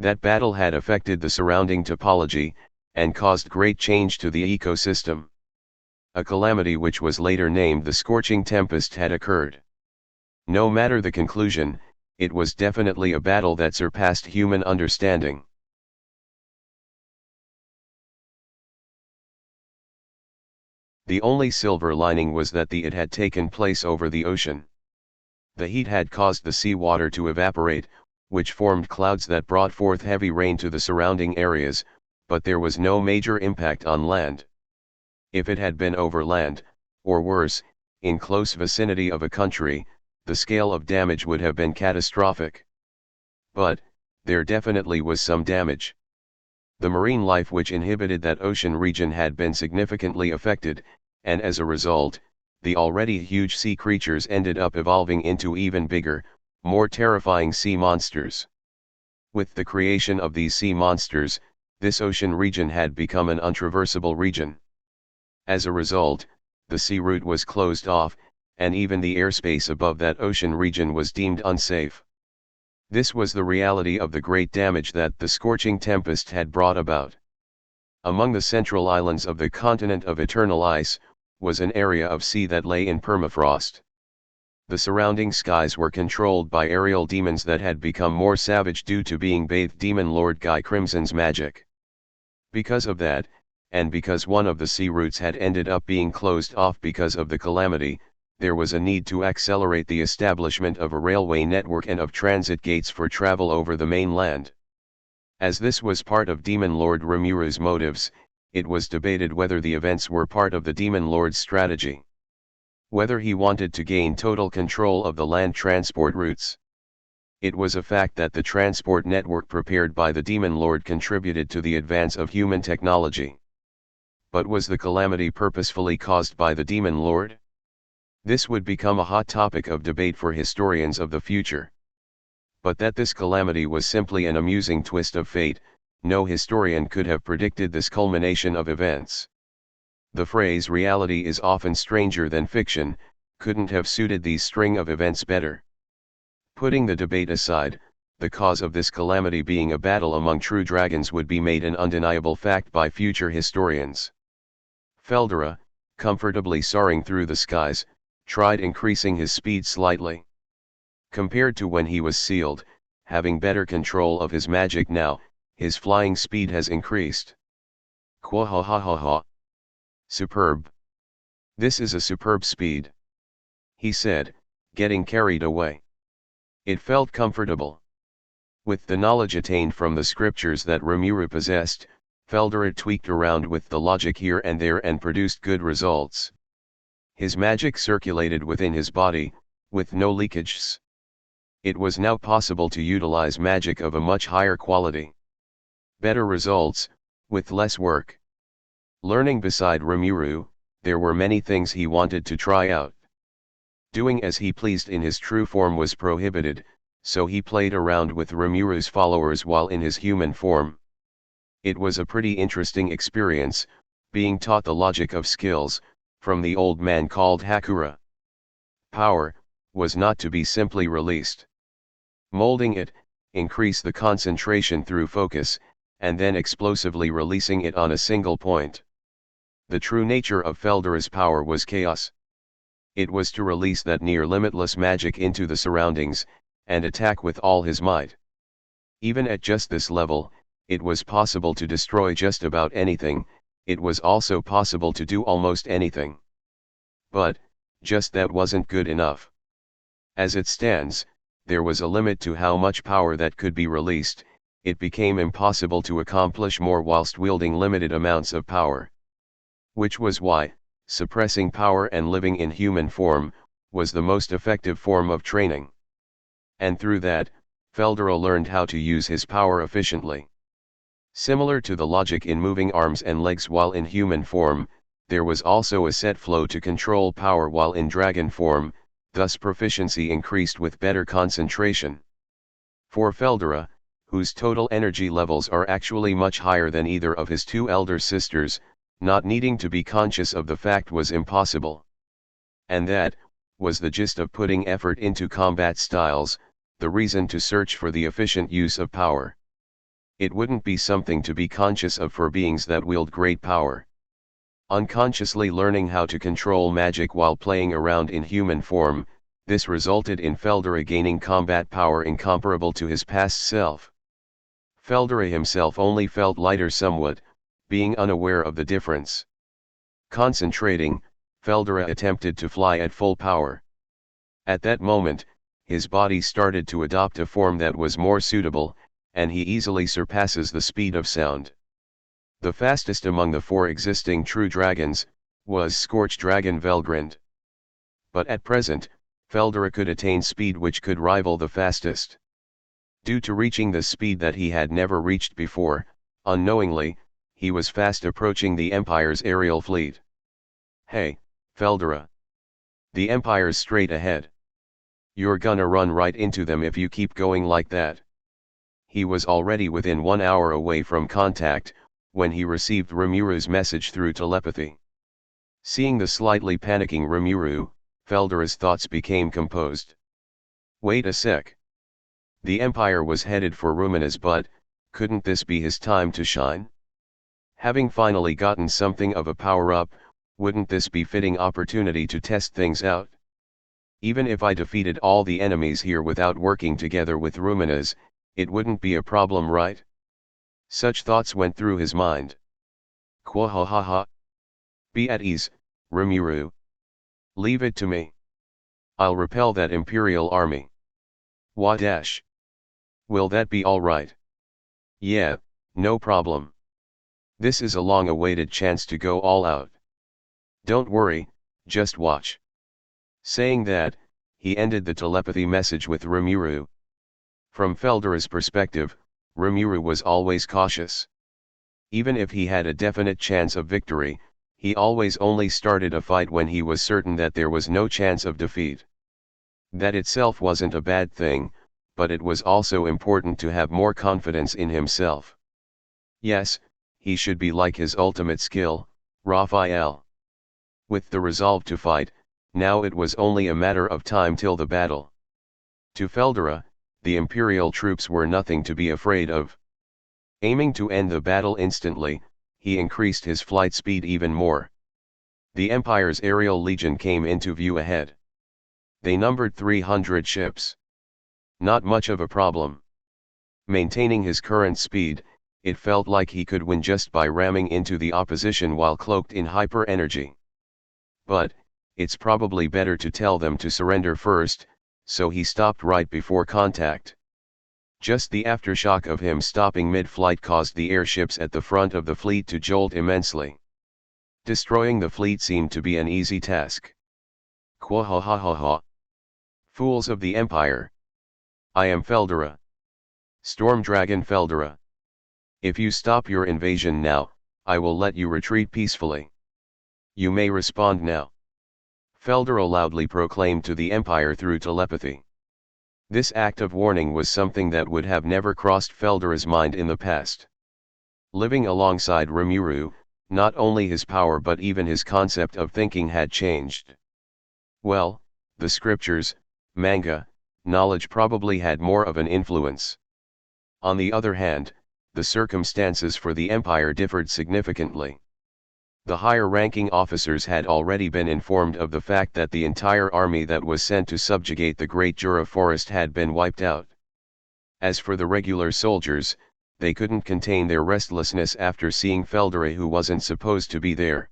That battle had affected the surrounding topology, and caused great change to the ecosystem. A calamity which was later named the Scorching Tempest had occurred. No matter the conclusion, it was definitely a battle that surpassed human understanding. The only silver lining was that it had taken place over the ocean. The heat had caused the sea water to evaporate, which formed clouds that brought forth heavy rain to the surrounding areas, but there was no major impact on land. If it had been over land, or worse, in close vicinity of a country, the scale of damage would have been catastrophic. But, there definitely was some damage. The marine life which inhabited that ocean region had been significantly affected, and as a result, the already huge sea creatures ended up evolving into even bigger, more terrifying sea monsters. With the creation of these sea monsters, this ocean region had become an untraversable region. As a result, the sea route was closed off, and even the airspace above that ocean region was deemed unsafe. This was the reality of the great damage that the scorching tempest had brought about. Among the central islands of the continent of eternal ice, was an area of sea that lay in permafrost. The surrounding skies were controlled by aerial demons that had become more savage due to being bathed Demon Lord Guy Crimson's magic. Because of that, and because one of the sea routes had ended up being closed off because of the calamity, there was a need to accelerate the establishment of a railway network and of transit gates for travel over the mainland. As this was part of Demon Lord Rimuru's motives, it was debated whether the events were part of the Demon Lord's strategy. Whether he wanted to gain total control of the land transport routes. It was a fact that the transport network prepared by the Demon Lord contributed to the advance of human technology. But was the calamity purposefully caused by the Demon Lord? This would become a hot topic of debate for historians of the future. But that this calamity was simply an amusing twist of fate, no historian could have predicted this culmination of events. The phrase reality is often stranger than fiction couldn't have suited these string of events better. Putting the debate aside, the cause of this calamity being a battle among true dragons would be made an undeniable fact by future historians. Feldera, comfortably soaring through the skies, tried increasing his speed slightly. Compared to when he was sealed, having better control of his magic now, his flying speed has increased. Quahahaha. Superb. This is a superb speed, he said, getting carried away. It felt comfortable. With the knowledge attained from the scriptures that Rimuru possessed, Feldera tweaked around with the logic here and there and produced good results. His magic circulated within his body, with no leakages. It was now possible to utilize magic of a much higher quality. Better results, with less work. Learning beside Rimuru, there were many things he wanted to try out. Doing as he pleased in his true form was prohibited, so he played around with Rimuru's followers while in his human form. It was a pretty interesting experience, being taught the logic of skills, from the old man called Hakura. Power was not to be simply released. Molding it, increase the concentration through focus, and then explosively releasing it on a single point. The true nature of Feldera's power was chaos. It was to release that near limitless magic into the surroundings, and attack with all his might. Even at just this level, it was possible to destroy just about anything, it was also possible to do almost anything. But, just that wasn't good enough. As it stands, there was a limit to how much power that could be released, it became impossible to accomplish more whilst wielding limited amounts of power. Which was why, suppressing power and living in human form, was the most effective form of training. And through that, Feldera learned how to use his power efficiently. Similar to the logic in moving arms and legs while in human form, there was also a set flow to control power while in dragon form, thus proficiency increased with better concentration. For Feldera, whose total energy levels are actually much higher than either of his two elder sisters, not needing to be conscious of the fact was impossible. And that was the gist of putting effort into combat styles, the reason to search for the efficient use of power. It wouldn't be something to be conscious of for beings that wield great power. Unconsciously learning how to control magic while playing around in human form, this resulted in Feldera gaining combat power incomparable to his past self. Feldera himself only felt lighter somewhat, being unaware of the difference. Concentrating, Feldera attempted to fly at full power. At that moment, his body started to adopt a form that was more suitable, and he easily surpasses the speed of sound. The fastest among the 4 existing true dragons was Scorch Dragon Velgrund. But at present, Feldera could attain speed which could rival the fastest. Due to reaching the speed that he had never reached before, unknowingly, he was fast approaching the Empire's aerial fleet. "Hey, Feldera. The Empire's straight ahead. You're gonna run right into them if you keep going like that." He was already within 1 hour away from contact, when he received Rimuru's message through telepathy. Seeing the slightly panicking Rimuru, Feldera's thoughts became composed. Wait a sec. The Empire was headed for Rumina's, but couldn't this be his time to shine? Having finally gotten something of a power-up, wouldn't this be fitting opportunity to test things out? Even if I defeated all the enemies here without working together with Rumina's, it wouldn't be a problem, right? Such thoughts went through his mind. Quahahaha. Be at ease, Rimuru. Leave it to me. I'll repel that Imperial army. Wadash. Will that be alright? Yeah, no problem. This is a long-awaited chance to go all out. Don't worry, just watch. Saying that, he ended the telepathy message with Rimuru. From Feldera's perspective, Rimuru was always cautious. Even if he had a definite chance of victory, he always only started a fight when he was certain that there was no chance of defeat. That itself wasn't a bad thing, but it was also important to have more confidence in himself. Yes, he should be like his ultimate skill, Raphael. With the resolve to fight, now it was only a matter of time till the battle. To Feldera, the Imperial troops were nothing to be afraid of. Aiming to end the battle instantly, he increased his flight speed even more. The Empire's aerial legion came into view ahead. They numbered 300 ships. Not much of a problem. Maintaining his current speed, it felt like he could win just by ramming into the opposition while cloaked in hyper-energy. But, it's probably better to tell them to surrender first, so he stopped right before contact. Just the aftershock of him stopping mid-flight caused the airships at the front of the fleet to jolt immensely. Destroying the fleet seemed to be an easy task. Quahahaha. Fools of the Empire. I am Feldera. Storm Dragon Feldera. If you stop your invasion now, I will let you retreat peacefully. You may respond now. Feldera loudly proclaimed to the Empire through telepathy. This act of warning was something that would have never crossed Feldera's mind in the past. Living alongside Rimuru, not only his power but even his concept of thinking had changed. Well, the scriptures, manga, knowledge probably had more of an influence. On the other hand, the circumstances for the Empire differed significantly. The higher-ranking officers had already been informed of the fact that the entire army that was sent to subjugate the Great Jura Forest had been wiped out. As for the regular soldiers, they couldn't contain their restlessness after seeing Feldera, who wasn't supposed to be there.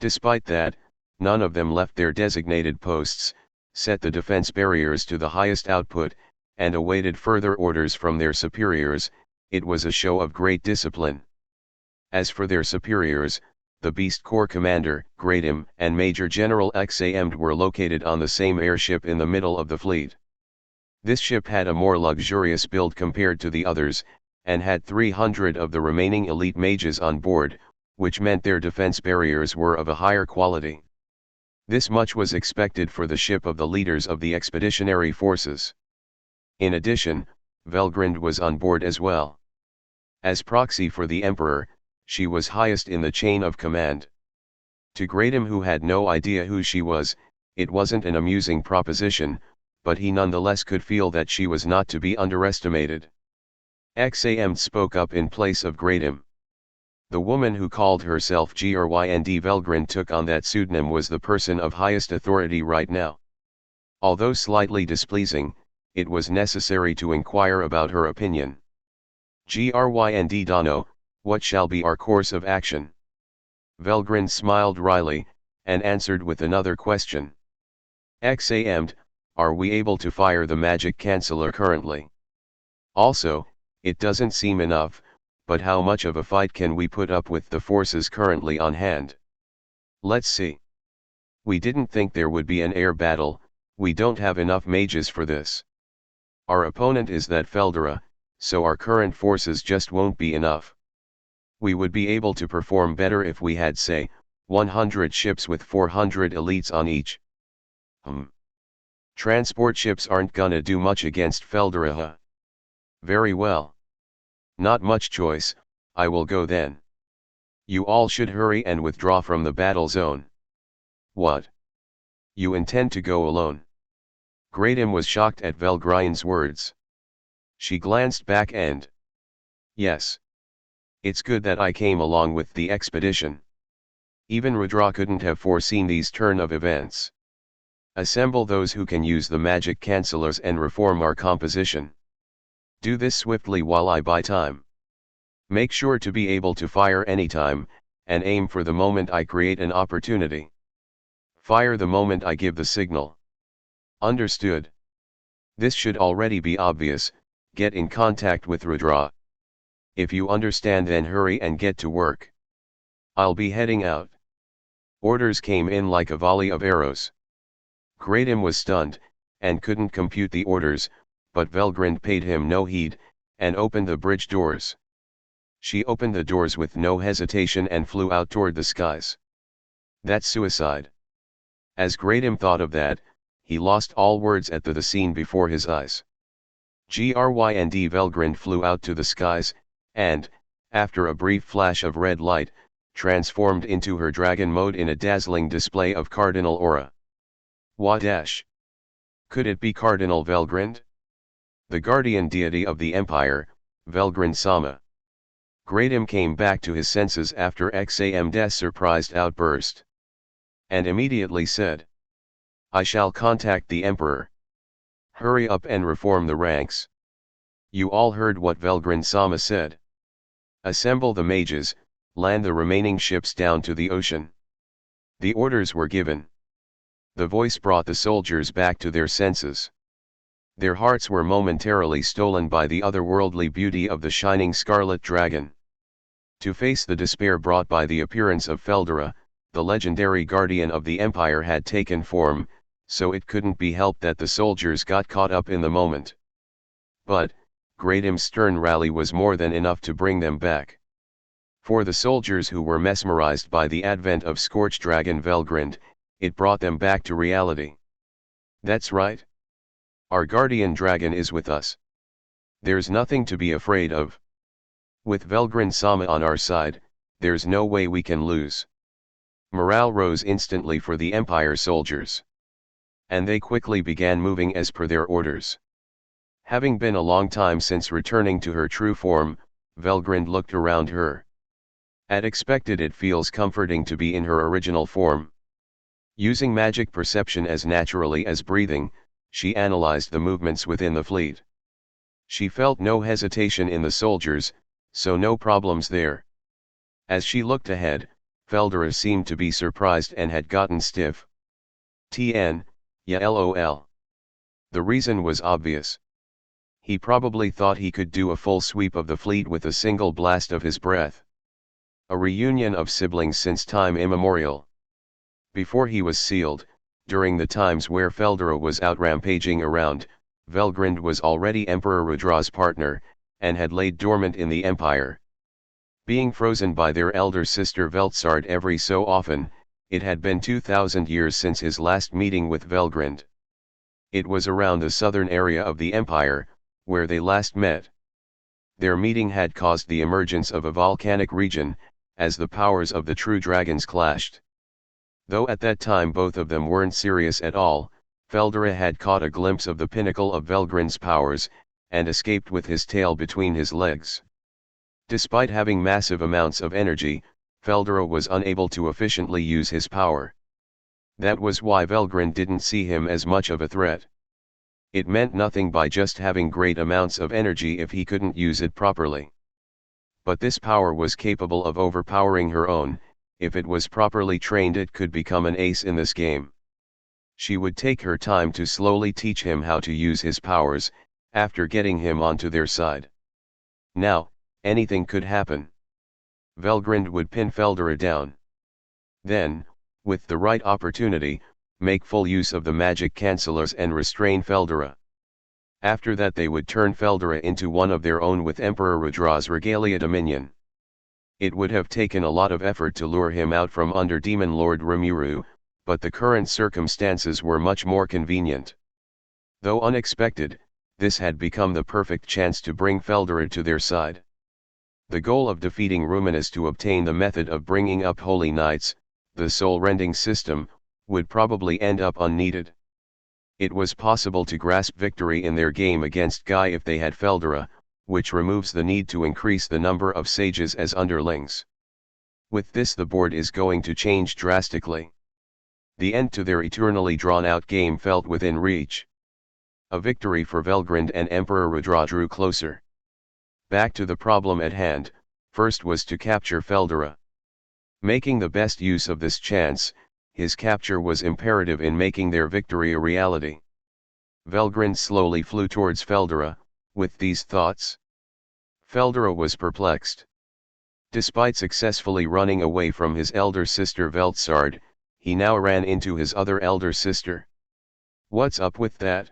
Despite that, none of them left their designated posts, set the defense barriers to the highest output, and awaited further orders from their superiors. It was a show of great discipline. As for their superiors, the Beast Corps Commander, Greatim, and Major General Xamd were located on the same airship in the middle of the fleet. This ship had a more luxurious build compared to the others, and had 300 of the remaining elite mages on board, which meant their defense barriers were of a higher quality. This much was expected for the ship of the leaders of the expeditionary forces. In addition, Velgrund was on board as well. As proxy for the Emperor, she was highest in the chain of command. To Greatim, who had no idea who she was, it wasn't an amusing proposition, but he nonetheless could feel that she was not to be underestimated. XAM spoke up in place of Gradim. The woman who called herself Grynd Velgrind took on that pseudonym was the person of highest authority right now. Although slightly displeasing, it was necessary to inquire about her opinion. Grynd Dano, what shall be our course of action? Velgrind smiled wryly, and answered with another question. XAM'd, are we able to fire the magic canceller currently? Also, it doesn't seem enough, but how much of a fight can we put up with the forces currently on hand? Let's see. We didn't think there would be an air battle, we don't have enough mages for this. Our opponent is that Feldera, so our current forces just won't be enough. We would be able to perform better if we had, say, 100 ships with 400 elites on each. Transport ships aren't gonna do much against Feldera, huh? Very well. Not much choice, I will go then. You all should hurry and withdraw from the battle zone. What? You intend to go alone? Gradim was shocked at Velgrind's words. She glanced back and... Yes. It's good that I came along with the expedition. Even Rudra couldn't have foreseen these turn of events. Assemble those who can use the magic cancellers and reform our composition. Do this swiftly while I buy time. Make sure to be able to fire anytime, and aim for the moment I create an opportunity. Fire the moment I give the signal. Understood. This should already be obvious, get in contact with Rudra. If you understand, then hurry and get to work. I'll be heading out. Orders came in like a volley of arrows. Gradim was stunned, and couldn't compute the orders, but Velgrind paid him no heed, and opened the bridge doors. She opened the doors with no hesitation and flew out toward the skies. That's suicide. As Gradim thought of that, he lost all words at the scene before his eyes. Grynd Velgrind flew out to the skies, and, after a brief flash of red light, transformed into her dragon mode in a dazzling display of cardinal aura. Wadash! Could it be Cardinal Velgrind? The guardian deity of the Empire, Velgrind Sama. Gradim came back to his senses after XAM's surprised outburst. And immediately said, I shall contact the Emperor. Hurry up and reform the ranks. You all heard what Velgrind Sama said. Assemble the mages, land the remaining ships down to the ocean. The orders were given. The voice brought the soldiers back to their senses. Their hearts were momentarily stolen by the otherworldly beauty of the shining scarlet dragon. To face the despair brought by the appearance of Feldera, the legendary guardian of the Empire had taken form, so it couldn't be helped that the soldiers got caught up in the moment. But, Gradim's stern rally was more than enough to bring them back. For the soldiers who were mesmerized by the advent of Scorch Dragon Velgrind, it brought them back to reality. That's right. Our guardian dragon is with us. There's nothing to be afraid of. With Velgrind Sama on our side, there's no way we can lose. Morale rose instantly for the Empire soldiers. And they quickly began moving as per their orders. Having been a long time since returning to her true form, Velgrind looked around her. As expected, it feels comforting to be in her original form. Using magic perception as naturally as breathing, she analyzed the movements within the fleet. She felt no hesitation in the soldiers, so no problems there. As she looked ahead, Feldera seemed to be surprised and had gotten stiff. Yeah lol. The reason was obvious. He probably thought he could do a full sweep of the fleet with a single blast of his breath. A reunion of siblings since time immemorial. Before he was sealed, during the times where Feldera was out rampaging around, Velgrind was already Emperor Rudra's partner, and had laid dormant in the Empire. Being frozen by their elder sister Veltsard every so often, it had been 2,000 years since his last meeting with Velgrind. It was around the southern area of the Empire, where they last met. Their meeting had caused the emergence of a volcanic region, as the powers of the true dragons clashed. Though at that time both of them weren't serious at all, Feldera had caught a glimpse of the pinnacle of Velgrind's powers, and escaped with his tail between his legs. Despite having massive amounts of energy, Feldora was unable to efficiently use his power. That was why Velgrind didn't see him as much of a threat. It meant nothing by just having great amounts of energy if he couldn't use it properly. But this power was capable of overpowering her own. If it was properly trained, it could become an ace in this game. She would take her time to slowly teach him how to use his powers, after getting him onto their side. Now, anything could happen. Velgrind would pin Feldora down. Then, with the right opportunity, make full use of the magic cancellers and restrain Feldora. After that they would turn Feldora into one of their own with Emperor Rudra's regalia dominion. It would have taken a lot of effort to lure him out from under Demon Lord Rimuru, but the current circumstances were much more convenient. Though unexpected, this had become the perfect chance to bring Feldora to their side. The goal of defeating Ruminus to obtain the method of bringing up Holy Knights, the soul-rending system, would probably end up unneeded. It was possible to grasp victory in their game against Guy if they had Feldora, which removes the need to increase the number of sages as underlings. With this the board is going to change drastically. The end to their eternally drawn-out game felt within reach. A victory for Velgrind and Emperor Rudra drew closer. Back to the problem at hand, first was to capture Feldora. Making the best use of this chance, his capture was imperative in making their victory a reality. Velgrind slowly flew towards Feldora, with these thoughts. Feldora was perplexed. Despite successfully running away from his elder sister Veltsard, he now ran into his other elder sister. What's up with that?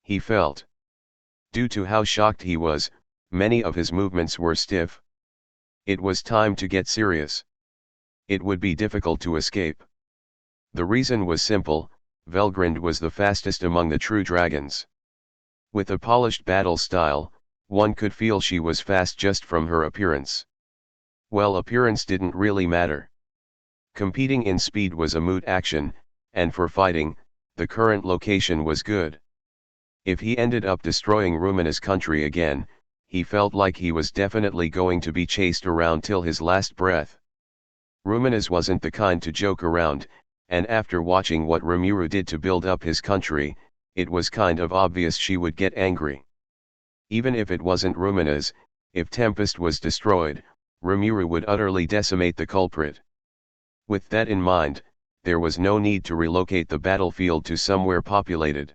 He felt. Due to how shocked he was, many of his movements were stiff. It was time to get serious. It would be difficult to escape. The reason was simple: Velgrind was the fastest among the true dragons. With a polished battle style, one could feel she was fast just from her appearance. Well, appearance didn't really matter. Competing in speed was a moot action, and for fighting, the current location was good. If he ended up destroying Ruminus country again, he felt like he was definitely going to be chased around till his last breath. Ruminus wasn't the kind to joke around, and after watching what Rimuru did to build up his country, it was kind of obvious she would get angry. Even if it wasn't Ruminus, if Tempest was destroyed, Rimuru would utterly decimate the culprit. With that in mind, there was no need to relocate the battlefield to somewhere populated.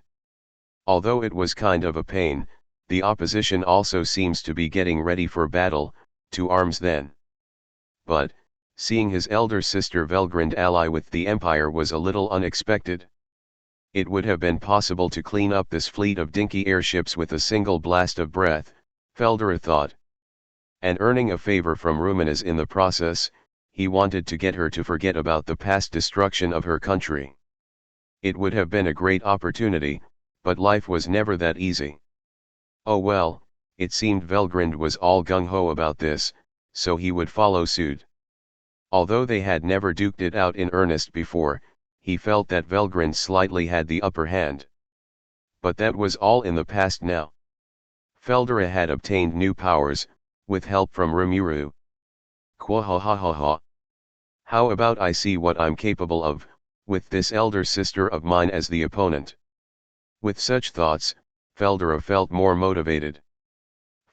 Although it was kind of a pain, the opposition also seems to be getting ready for battle, to arms then. But, seeing his elder sister Velgrind ally with the Empire was a little unexpected. It would have been possible to clean up this fleet of dinky airships with a single blast of breath, Feldora thought. And earning a favor from Ruminus in the process, he wanted to get her to forget about the past destruction of her country. It would have been a great opportunity, but life was never that easy. Oh well, it seemed Velgrind was all gung-ho about this, so he would follow suit. Although they had never duked it out in earnest before, he felt that Velgrind slightly had the upper hand. But that was all in the past now. Feldora had obtained new powers, with help from Rimuru. Quahahaha. How about I see what I'm capable of, with this elder sister of mine as the opponent? With such thoughts, Feldora felt more motivated.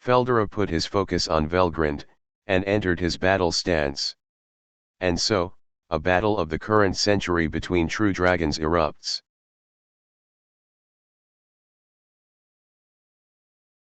Feldora put his focus on Velgrind, and entered his battle stance. And so, a battle of the current century between true dragons erupts.